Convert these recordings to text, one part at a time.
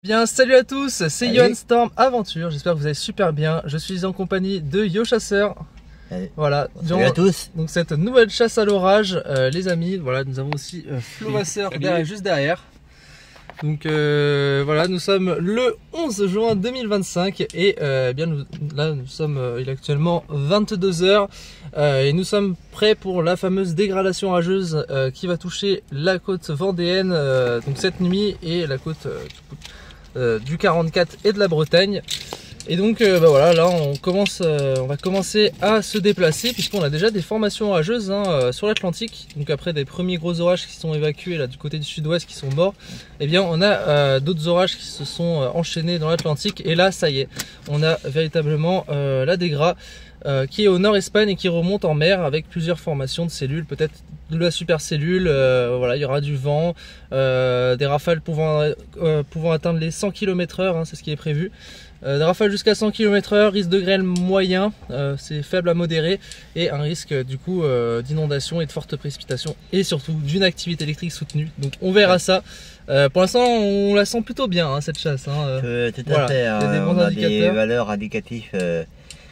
Bien, salut à tous, c'est Johan Storm Aventure, j'espère que vous allez super bien. Je suis en compagnie de Yo Chasseur. Voilà, salut à tous. Donc cette nouvelle chasse à l'orage, les amis. Voilà, nous avons aussi Flo Vasseur juste derrière. Donc voilà, nous sommes le 11 juin 2025 et bien nous sommes, il est actuellement 22 h et nous sommes prêts pour la fameuse dégradation orageuse qui va toucher la côte vendéenne donc cette nuit et la côte du 44 et de la Bretagne. Et donc voilà, là on va commencer à se déplacer puisqu'on a déjà des formations orageuses sur l'Atlantique. Donc après des premiers gros orages qui sont évacués là du côté du sud-ouest qui sont morts, et bien on a d'autres orages qui se sont enchaînés dans l'Atlantique. Et là ça y est, on a véritablement la dégra qui est au nord Espagne et qui remonte en mer avec plusieurs formations de cellules, peut-être de la supercellule. Voilà, il y aura du vent, des rafales pouvant atteindre les 100 km/h, c'est ce qui est prévu. Des rafales jusqu'à 100 km/h, risque de grêle moyen, c'est faible à modéré, et un risque du coup d'inondation et de fortes précipitations, et surtout d'une activité électrique soutenue. Donc on verra ça. Pour l'instant on la sent plutôt bien cette chasse. Tout à fait, il y a des bons indicateurs. Des valeurs indicatives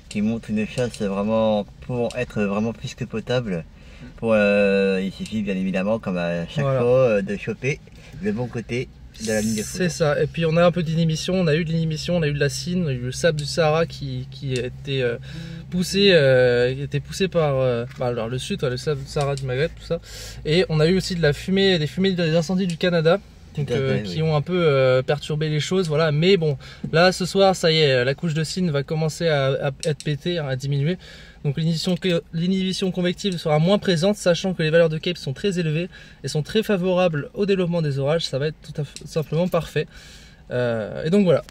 qui montrent une chasse vraiment pour être vraiment plus que potable. Il suffit bien évidemment, comme à chaque fois, de choper le bon côté de la ligne de foudre. C'est ça, et puis on a un peu d'inhibition, on a eu de l'inhibition, on a eu de la cine, on a eu le sable du Sahara qui a été poussé par alors le sud, le sable du Sahara du Maghreb, tout ça. Et on a eu aussi de la fumée, des fumées des incendies du Canada. Donc, qui ont un peu perturbé les choses, voilà. Mais bon, là ce soir ça y est, la couche de cine va commencer à être pétée, à diminuer. Donc l'inhibition convective sera moins présente, sachant que les valeurs de CAPE sont très élevées et sont très favorables au développement des orages. Ça va être tout simplement parfait. Et donc voilà.